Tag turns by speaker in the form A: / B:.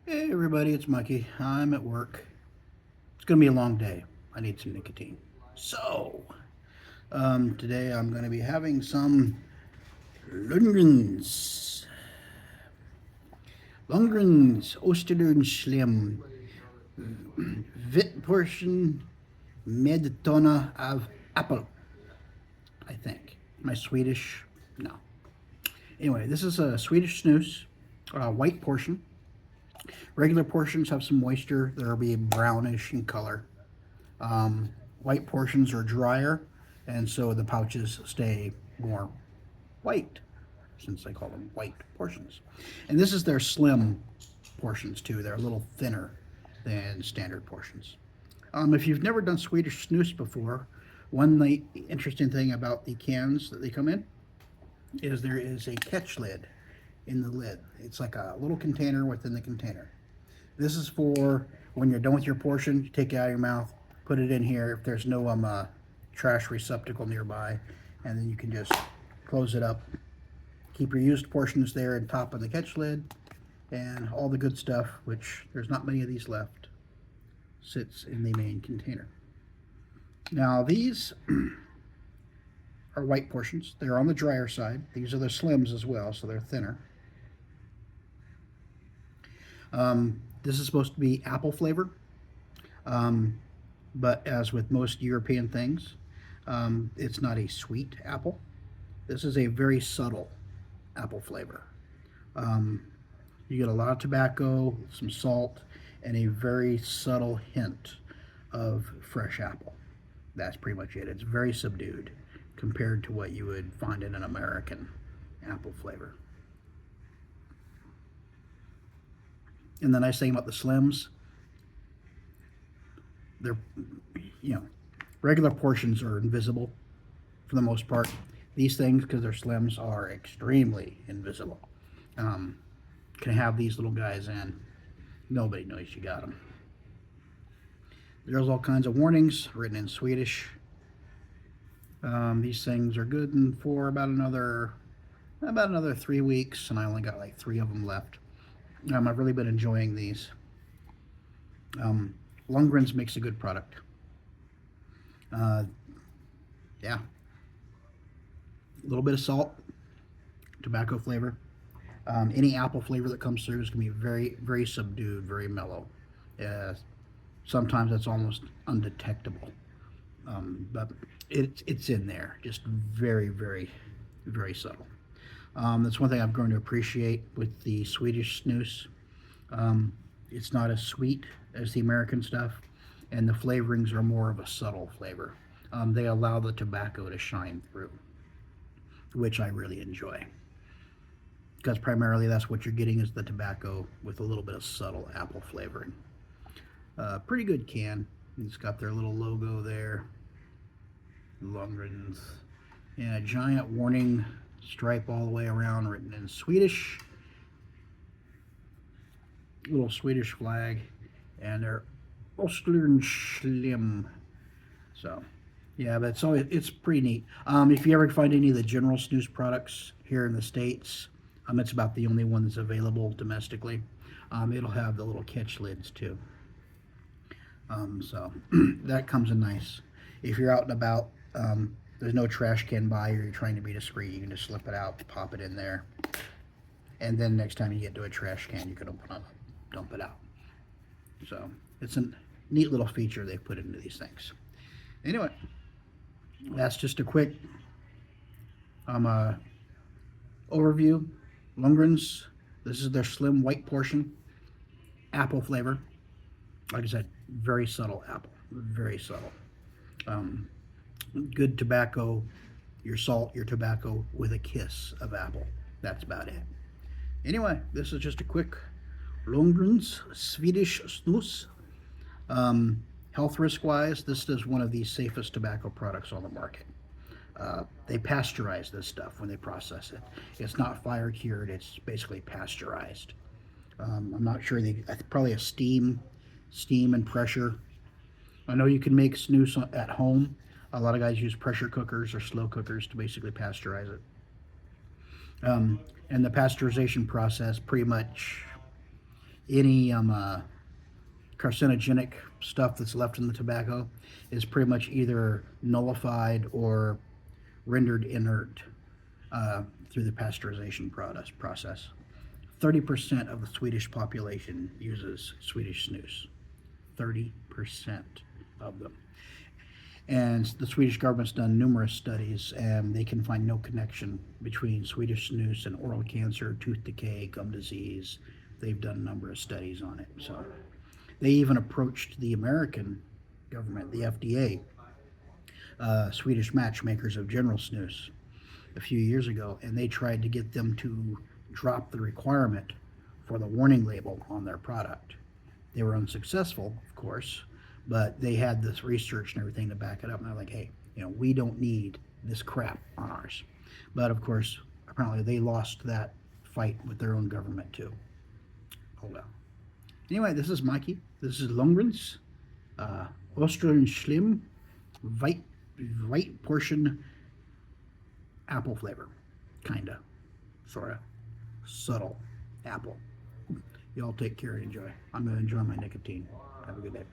A: Hey everybody, it's Mikey. I'm at work. It's gonna be a long day. I need some nicotine. Today I'm gonna be having some Lundgrens. Lundgrens Osterlen Slim. Portion med tona of apple. I think. Am I Swedish? No. Anyway, this is a Swedish snus, white portion. Regular portions have some moisture. They'll be brownish in color. White portions are drier, and so the pouches stay more white, since they call them white portions. And this is their slim portions too. They're a little thinner than standard portions. If you've never done Swedish snus before, one interesting thing about the cans that they come in is there is a catch lid in the lid. It's like a little container within the container. This is for when you're done with your portion, you take it out of your mouth, put it in here if there's no trash receptacle nearby, and then you can just close it up. Keep your used portions there on top of the catch lid, and all the good stuff, which there's not many of these left, sits in the main container. Now these are white portions. They're on the drier side. These are the slims as well, so they're thinner. This is supposed to be apple flavor, but as with most European things, it's not a sweet apple. This is a very subtle apple flavor. You get a lot of tobacco, some salt, and a very subtle hint of fresh apple. That's pretty much it. It's very subdued compared to what you would find in an American apple flavor. And the nice thing about the slims, they're, regular portions are invisible for the most part. These things, because they're slims, are extremely invisible. Can have these little guys in. Nobody knows you got them. There's all kinds of warnings written in Swedish. These things are good for about another 3 weeks, and I only got like 3 of them left. I've really been enjoying these. Lundgrens makes a good product. Yeah. A little bit of salt, tobacco flavor. Any apple flavor that comes through is going to be very, very subdued, very mellow. Sometimes that's almost undetectable. But it's in there, just very, very, very subtle. That's one thing I've grown to appreciate with the Swedish snus. It's not as sweet as the American stuff, and the flavorings are more of a subtle flavor. They allow the tobacco to shine through, which I really enjoy. Because primarily that's what you're getting is the tobacco with a little bit of subtle apple flavoring. Pretty good can. It's got their little logo there. Lundgrens. And a giant warning stripe all the way around written in Swedish. Little Swedish flag. And they're Osterlen Slim. So, yeah, but it's pretty neat. If you ever find any of the General Snus products here in the States, it's about the only one that's available domestically. It'll have the little catch lids too. So that comes in nice. If you're out and about, there's no trash can by, or you're trying to be discreet, you can just slip it out, pop it in there, and then next time you get to a trash can, you can open up, dump it out. So it's a neat little feature they've put into these things. Anyway, that's just a quick overview. Lundgrens, this is their slim white portion, apple flavor. Like I said, very subtle apple, very subtle. Good tobacco, your salt, your tobacco with a kiss of apple. That's about it. Anyway, this is just a quick Lundgrens Swedish Snus. Health risk wise, this is one of the safest tobacco products on the market. They pasteurize this stuff when they process it. It's not fire cured, it's basically pasteurized. I'm not sure, probably a steam and pressure. I know you can make snus at home. A lot of guys use pressure cookers or slow cookers to basically pasteurize it. And the pasteurization process pretty much any carcinogenic stuff that's left in the tobacco is pretty much either nullified or rendered inert through the pasteurization process. 30% of the Swedish population uses Swedish snus. 30% of them. And the Swedish government's done numerous studies, and they can find no connection between Swedish snus and oral cancer, tooth decay, gum disease. They've done a number of studies on it. So they even approached the American government, the FDA, Swedish matchmakers of General Snus, a few years ago, and they tried to get them to drop the requirement for the warning label on their product. They were unsuccessful, of course, but they had this research and everything to back it up. And they're like, hey, we don't need this crap on ours. But of course, apparently they lost that fight with their own government too. Oh well. Anyway, this is Mikey. This is Lundgrens. Osterlen Slim, white portion apple flavor. Kinda. Sorta. Subtle apple. Y'all take care and enjoy. I'm going to enjoy my nicotine. Have a good day.